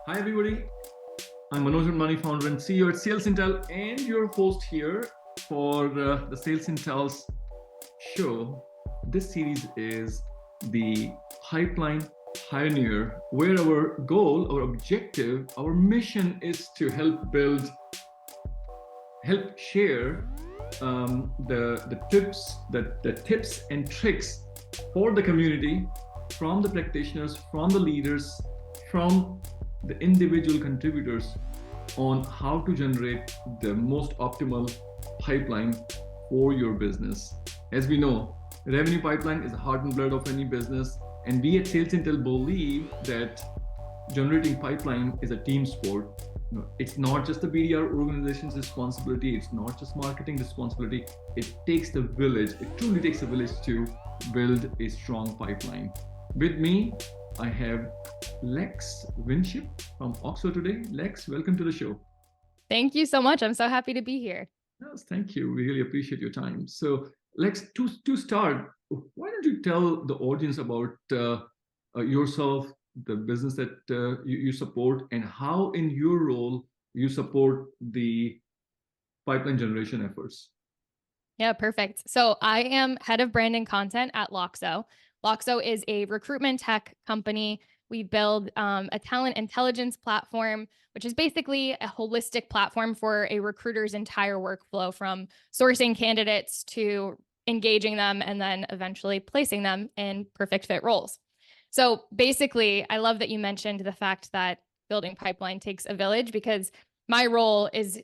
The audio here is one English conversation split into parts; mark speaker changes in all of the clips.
Speaker 1: Hi, everybody. I'm Manoj Mani, founder and CEO at SalesIntel, and your host here for the SalesIntel's show. This series is the Pipeline Pioneer, where our goal, our objective, our mission is to help share the tips and tricks for the community, from the practitioners, from the leaders, from the individual contributors on how to generate the most optimal pipeline for your business. As we know, revenue pipeline is the heart and blood of any business, and we at SalesIntel believe that generating pipeline is a team sport. It's not just the BDR organization's responsibility. It's not just marketing responsibility. It takes the village. It truly takes a village to build a strong pipeline. With me, I have Lex Winship from Loxo today. Lex, welcome to the show.
Speaker 2: Thank you so much. I'm so happy to be here.
Speaker 1: Yes, thank you. We really appreciate your time. So, Lex, to start, why don't you tell the audience about yourself, the business that you support, and how in your role you support the pipeline generation efforts?
Speaker 2: Yeah, perfect. So I am head of brand and content at Loxo. Loxo is a recruitment tech company. We build a talent intelligence platform, which is basically a holistic platform for a recruiter's entire workflow, from sourcing candidates to engaging them and then eventually placing them in perfect fit roles. So basically, I love that you mentioned the fact that building pipeline takes a village, because my role is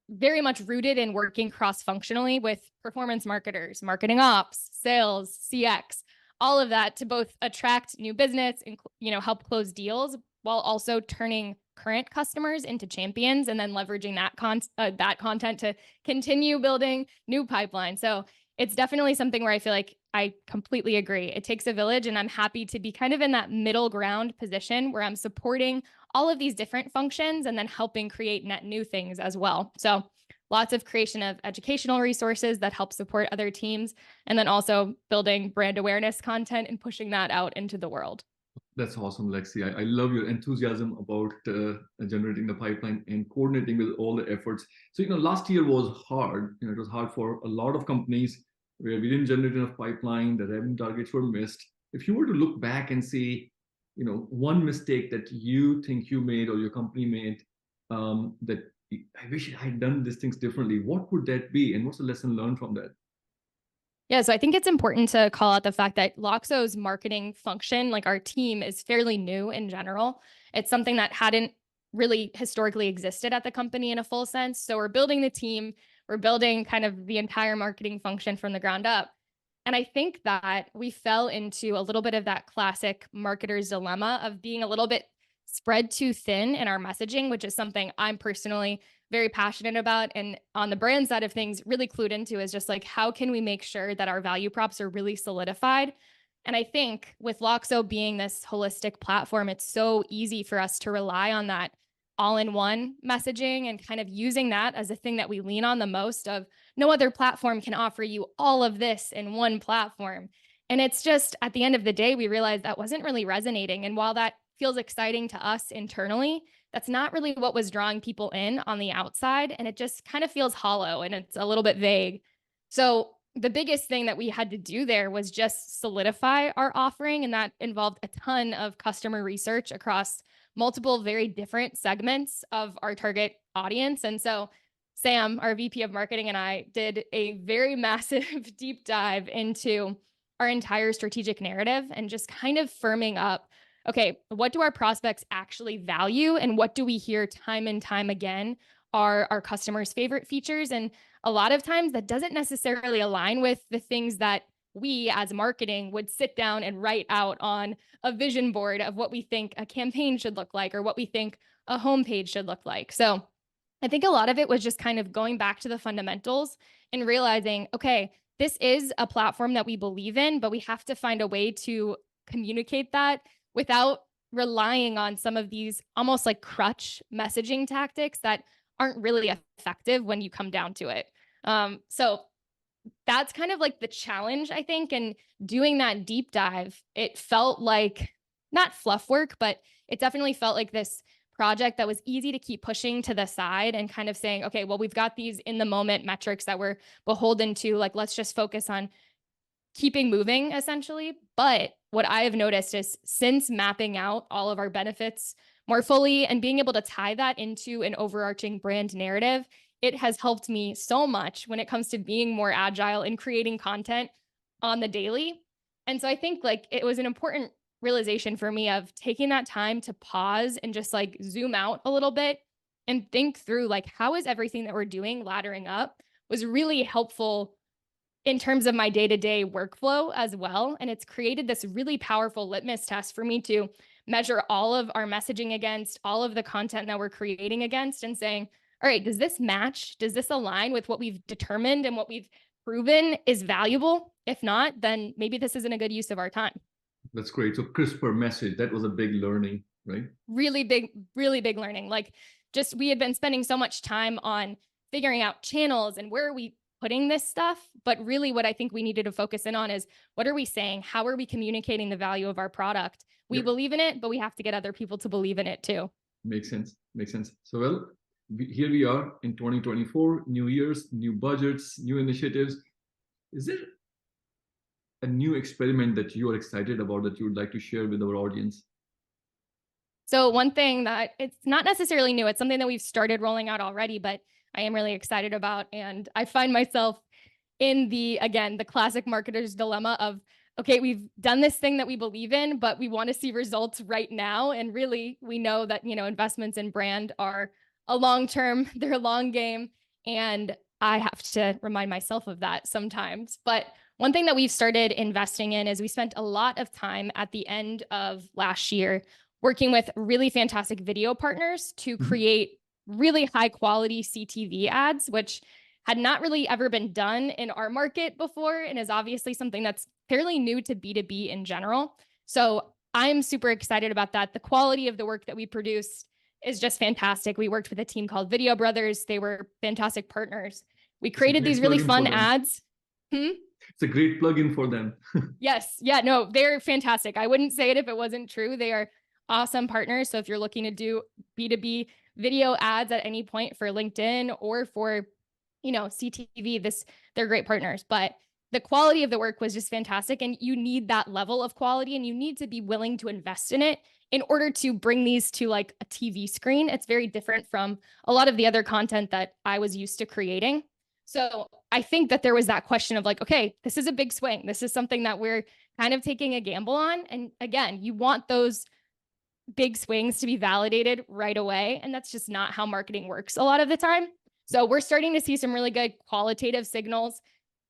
Speaker 2: very much rooted in working cross-functionally with performance marketers, marketing ops, sales, CX, all of that, to both attract new business and help close deals, while also turning current customers into champions and then leveraging that content to continue building new pipeline. So it's definitely something where I feel like I completely agree. It takes a village, and I'm happy to be kind of in that middle ground position where I'm supporting all of these different functions and then helping create net new things as well. So lots of creation of educational resources that help support other teams, and then also building brand awareness content and pushing that out into the world.
Speaker 1: That's awesome, Lexi. I love your enthusiasm about generating the pipeline and coordinating with all the efforts. So, last year was hard. It was hard for a lot of companies where we didn't generate enough pipeline, the revenue targets were missed. If you were to look back and see, one mistake that you think you made or your company made, that I wish I had done these things differently, what would that be? And what's the lesson learned from that?
Speaker 2: Yeah, so I think it's important to call out the fact that Loxo's marketing function, like our team, is fairly new in general. It's something that hadn't really historically existed at the company in a full sense. So we're building the team, we're building kind of the entire marketing function from the ground up. And I think that we fell into a little bit of that classic marketer's dilemma of being a little bit spread too thin in our messaging, which is something I'm personally very passionate about. And on the brand side of things, really clued into is just like, how can we make sure that our value props are really solidified? And I think with Loxo being this holistic platform, it's so easy for us to rely on that all-in-one messaging and kind of using that as a thing that we lean on the most. Of no other platform can offer you all of this in one platform. And it's just, at the end of the day, we realized that wasn't really resonating. And while that feels exciting to us internally, that's not really what was drawing people in on the outside. And it just kind of feels hollow and it's a little bit vague. So the biggest thing that we had to do there was just solidify our offering. And that involved a ton of customer research across multiple very different segments of our target audience. And so Sam, our VP of marketing, and I did a very massive deep dive into our entire strategic narrative and just kind of firming up, okay, what do our prospects actually value? And what do we hear time and time again are our customers' favorite features? And a lot of times that doesn't necessarily align with the things that we as marketing would sit down and write out on a vision board of what we think a campaign should look like or what we think a homepage should look like. So I think a lot of it was just kind of going back to the fundamentals and realizing, okay, this is a platform that we believe in, but we have to find a way to communicate that without relying on some of these almost like crutch messaging tactics that aren't really effective when you come down to it. So that's kind of like the challenge, I think. And doing that deep dive, it felt like not fluff work, but it definitely felt like this project that was easy to keep pushing to the side and kind of saying, okay, well, we've got these in the moment metrics that we're beholden to. Like, let's just focus on keeping moving essentially. But what I have noticed is since mapping out all of our benefits more fully and being able to tie that into an overarching brand narrative, it has helped me so much when it comes to being more agile and creating content on the daily. And so I think like it was an important realization for me of taking that time to pause and just like zoom out a little bit and think through like how is everything that we're doing laddering up was really helpful in terms of my day-to-day workflow as well. And it's created this really powerful litmus test for me to measure all of our messaging against, all of the content that we're creating against, and saying, all right, does this match? Does this align with what we've determined and what we've proven is valuable? If not, then maybe this isn't a good use of our time.
Speaker 1: That's great. So crisper message, that was a big learning, right?
Speaker 2: Really big learning. Like just we had been spending so much time on figuring out channels and where are we putting this stuff. But really what I think we needed to focus in on is what are we saying? How are we communicating the value of our product? We believe in it, but we have to get other people to believe in it too.
Speaker 1: Makes sense. Makes sense. So, well, here we are in 2024, new years, new budgets, new initiatives. Is there a new experiment that you are excited about that you would like to share with our audience?
Speaker 2: So one thing that it's not necessarily new, it's something that we've started rolling out already, but I am really excited about. And I find myself in the classic marketer's dilemma of, okay, we've done this thing that we believe in, but we want to see results right now. And really, we know that, investments in brand are a long-term, they're a long game. And I have to remind myself of that sometimes. But one thing that we've started investing in is we spent a lot of time at the end of last year working with really fantastic video partners to create really high quality CTV ads, which had not really ever been done in our market before and is obviously something that's fairly new to B2B in general. So I'm super excited about that. The quality of the work that we produced is just fantastic. We worked with a team called Video Brothers. They were fantastic partners. We created these really fun ads.
Speaker 1: It's a great plugin for them.
Speaker 2: Yes. Yeah, no, they're fantastic. I wouldn't say it if it wasn't true. They are awesome partners. So if you're looking to do B2B video ads at any point for LinkedIn or for, CTV, they're great partners. But the quality of the work was just fantastic. And you need that level of quality and you need to be willing to invest in it in order to bring these to like a TV screen. It's very different from a lot of the other content that I was used to creating. So I think that there was that question of like, okay, this is a big swing. This is something that we're kind of taking a gamble on. And again, you want those big swings to be validated right away. And that's just not how marketing works a lot of the time. So we're starting to see some really good qualitative signals,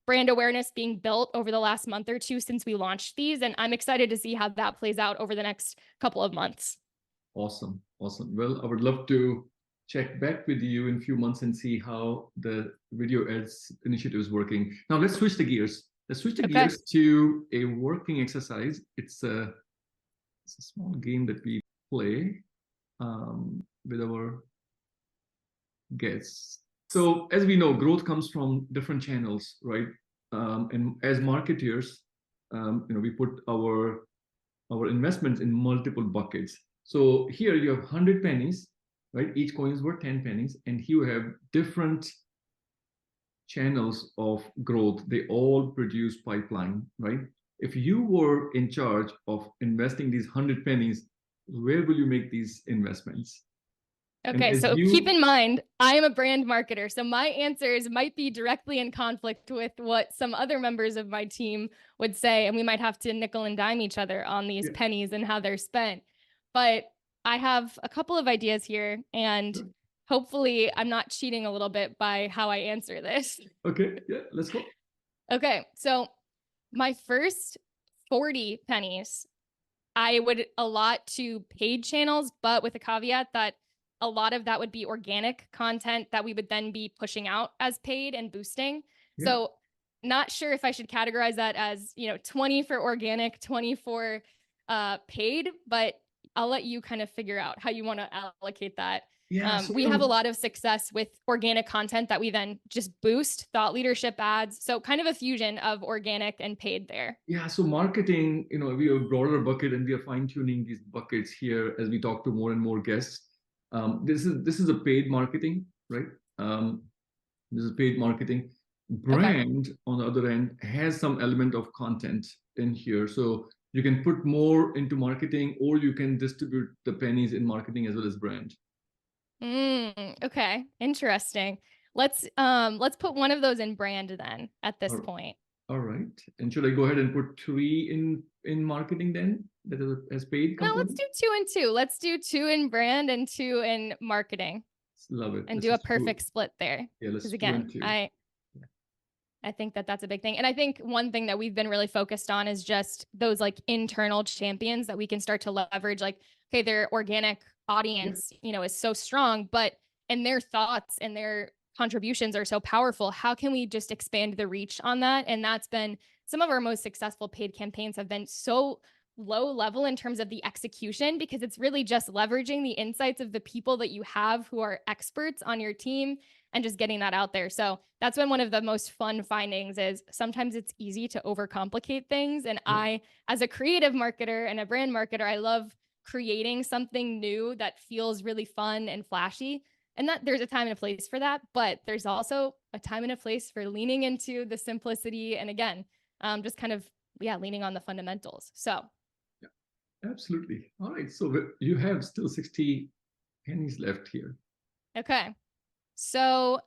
Speaker 2: brand awareness being built over the last month or two since we launched these. And I'm excited to see how that plays out over the next couple of months.
Speaker 1: Awesome. Awesome. Well, I would love to check back with you in a few months and see how the video ads initiative is working. Now let's switch the gears. Let's switch the gears to a working exercise. It's a small game that we play with our guests. So as we know, growth comes from different channels, right? And as marketeers, we put our investments in multiple buckets. So here you have 100 pennies, right? Each coin is worth 10 pennies, and you have different channels of growth. They all produce pipeline, right? If you were in charge of investing these 100 pennies, where will you make these investments?
Speaker 2: Okay, so keep in mind, I am a brand marketer. So my answers might be directly in conflict with what some other members of my team would say. And we might have to nickel and dime each other on these pennies and how they're spent. But I have a couple of ideas here, and hopefully I'm not cheating a little bit by how I answer this.
Speaker 1: Okay, yeah, let's go.
Speaker 2: Okay, so my first 40 pennies, I would allot to paid channels, but with a caveat that a lot of that would be organic content that we would then be pushing out as paid and boosting. So not sure if I should categorize that as, 20 for organic, 20 for paid, but I'll let you kind of figure out how you want to allocate that. So we have a lot of success with organic content that we then just boost, thought leadership ads. So kind of a fusion of organic and paid there. Yeah.
Speaker 1: So marketing, we have a broader bucket and we are fine tuning these buckets here as we talk to more and more guests. This is a paid marketing, right? Um, this is paid marketing.
Speaker 2: Okay.
Speaker 1: Brand, on the other end, has some element of content in here. So you can put more into marketing, or you can distribute the pennies in marketing as well as brand.
Speaker 2: Okay. Interesting. Let's put one of those in brand then at this
Speaker 1: All
Speaker 2: point.
Speaker 1: all right. And should I go ahead and put three in marketing then? That is as paid
Speaker 2: No, let's
Speaker 1: component?
Speaker 2: do 2 and 2. Let's do 2 in brand and 2 in marketing
Speaker 1: Love it.
Speaker 2: and
Speaker 1: Let's
Speaker 2: do a
Speaker 1: just do,
Speaker 2: perfect split there.
Speaker 1: yeah, let's
Speaker 2: Because
Speaker 1: two
Speaker 2: again,
Speaker 1: and two.
Speaker 2: I think that that's a big thing. And I think one thing that we've been really focused on is just those like internal champions that we can start to leverage. Like, okay, their organic
Speaker 1: Yeah.
Speaker 2: audience, is so strong, but and their thoughts and their contributions are so powerful. How can we just expand the reach on that? And that's been some of our most successful paid campaigns have been so low level in terms of the execution because it's really just leveraging the insights of the people that you have who are experts on your team and just getting that out there. So that's been one of the most fun findings is sometimes it's easy to overcomplicate things. And
Speaker 1: Yeah.
Speaker 2: I, as a creative marketer and a brand marketer, I love creating something new that feels really fun and flashy. And that there's a time and a place for that, but there's also a time and a place for leaning into the simplicity. And again, just kind of, leaning on the fundamentals. So,
Speaker 1: Yeah, absolutely. All right. So you have still 60 pennies left here.
Speaker 2: okay. So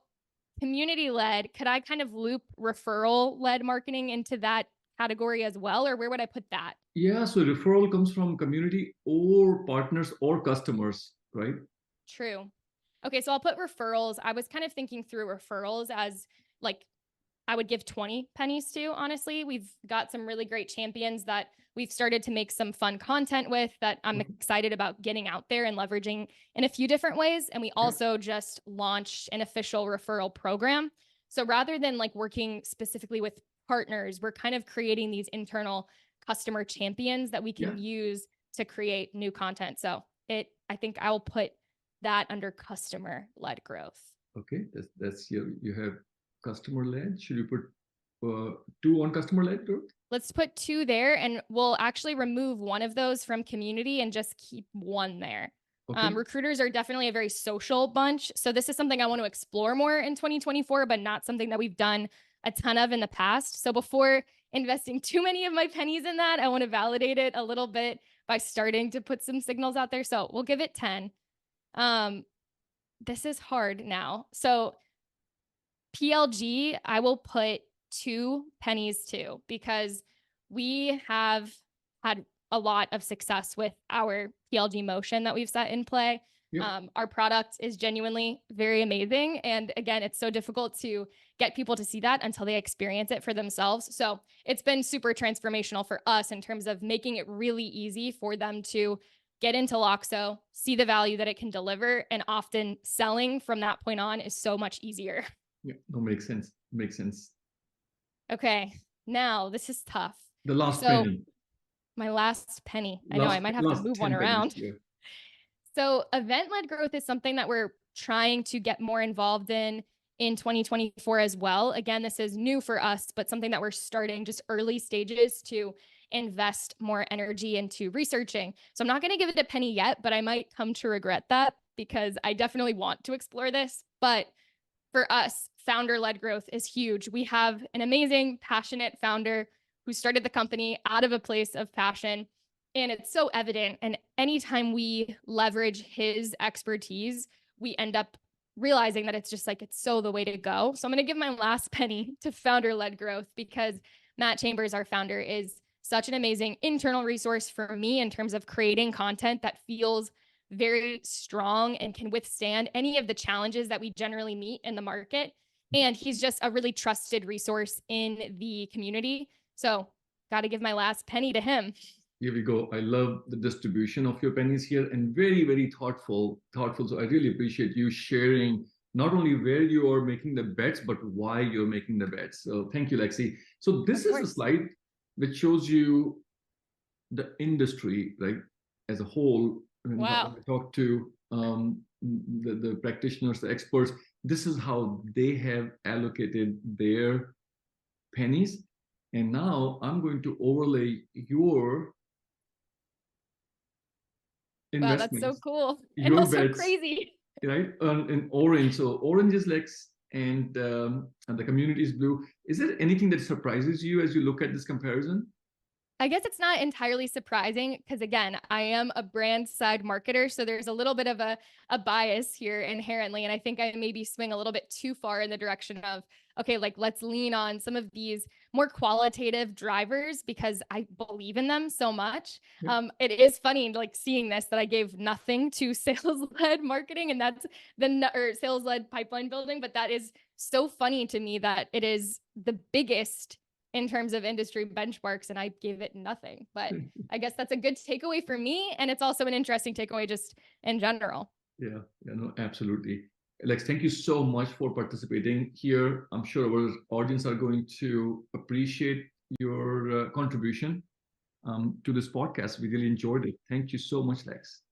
Speaker 2: community led, could I kind of loop referral led marketing into that category as well? Or where would I put that?
Speaker 1: Yeah, so referral comes from community or partners or customers, right?
Speaker 2: True. Okay, so I'll put referrals. I was kind of thinking through referrals as like I would give 20 pennies to, honestly. We've got some really great champions that we've started to make some fun content with that I'm
Speaker 1: Okay.
Speaker 2: excited about getting out there and leveraging in a few different ways. And we
Speaker 1: Yeah.
Speaker 2: also just launched an official referral program. So rather than like working specifically with partners, we're kind of creating these internal customer champions that we
Speaker 1: Yeah.
Speaker 2: can use to create new content. So I think I will put that under customer led growth.
Speaker 1: Okay. That's you have customer led. Should you put two on customer led growth?
Speaker 2: Let's put 2 there and we'll actually remove one of those from community and just keep one there.
Speaker 1: Okay.
Speaker 2: Recruiters are definitely a very social bunch. So this is something I want to explore more in 2024, but not something that we've done a ton of in the past. So before investing too many of my pennies in that, I want to validate it a little bit by starting to put some signals out there. So we'll give it 10. This is hard now. So PLG, I will put 2 pennies to because we have had a lot of success with our PLG motion that we've set in play.
Speaker 1: Yeah.
Speaker 2: Our product is genuinely very amazing. And again, it's so difficult to get people to see that until they experience it for themselves. So it's been super transformational for us in terms of making it really easy for them to get into Loxo, see the value that it can deliver. And often selling from that point on is so much easier.
Speaker 1: Yeah. No, makes sense. Makes sense.
Speaker 2: Okay, now this is tough.
Speaker 1: The last
Speaker 2: So
Speaker 1: penny.
Speaker 2: my last penny. I know I might have to
Speaker 1: Last
Speaker 2: move one
Speaker 1: 10 pennies
Speaker 2: around.
Speaker 1: here.
Speaker 2: So event-led growth is something that we're trying to get more involved in 2024 as well. Again, this is new for us, but something that we're starting just early stages to invest more energy into researching. So I'm not going to give it a penny yet, but I might come to regret that because I definitely want to explore this. But for us, founder led growth is huge. We have an amazing, passionate founder who started the company out of a place of passion. And it's so evident. And anytime we leverage his expertise, we end up realizing that it's just like, it's so the way to go. So I'm going to give my last penny to founder led growth because Matt Chambers, our founder, is such an amazing internal resource for me in terms of creating content that feels very strong and can withstand any of the challenges that we generally meet in the market. And he's just a really trusted resource in the community. So, got to give my last penny to him.
Speaker 1: Here we go. I love the distribution of your pennies here and very, very thoughtful. So I really appreciate you sharing not only where you are making the bets, but why you're making the bets. So thank you, Lexi. So this is a slide which shows you the industry, right, as a whole. When
Speaker 2: Wow.
Speaker 1: we talk to the practitioners, the experts, this is how they have allocated their pennies. And now I'm going to overlay your
Speaker 2: Wow, that's so
Speaker 1: investments,
Speaker 2: cool and
Speaker 1: your
Speaker 2: also
Speaker 1: bets,
Speaker 2: crazy.
Speaker 1: right? In orange, so orange is Lex, and the community is blue. Is there anything that surprises you as you look at this comparison?
Speaker 2: I guess it's not entirely surprising because, again, I am a brand side marketer. So there's a little bit of a bias here inherently. And I think I maybe swing a little bit too far in the direction of, okay, like let's lean on some of these more qualitative drivers because I believe in them so much.
Speaker 1: Yeah.
Speaker 2: It is funny, like seeing this, that I gave nothing to sales led marketing and that's or sales led pipeline building. But that is so funny to me that it is the biggest in terms of industry benchmarks and I gave it nothing. But I guess that's a good takeaway for me. And it's also an interesting takeaway just in general.
Speaker 1: Yeah, no, absolutely. Lex, thank you so much for participating here. I'm sure our audience are going to appreciate your contribution to this podcast. We really enjoyed it. Thank you so much, Lex.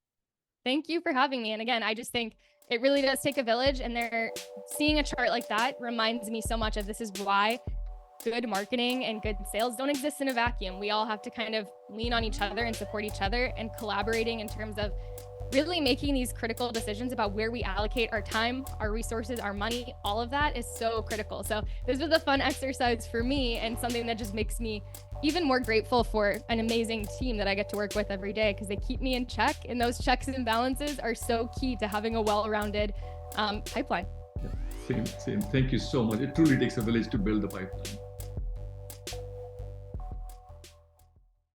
Speaker 2: Thank you for having me. And again, I just think it really does take a village, and seeing a chart like that reminds me so much of this is why good marketing and good sales don't exist in a vacuum. We all have to kind of lean on each other and support each other, and collaborating in terms of really making these critical decisions about where we allocate our time, our resources, our money. All of that is so critical. So this was a fun exercise for me and something that just makes me even more grateful for an amazing team that I get to work with every day because they keep me in check, and those checks and balances are so key to having a well-rounded pipeline.
Speaker 1: Yeah, same. Thank you so much. It truly takes a village to build the pipeline.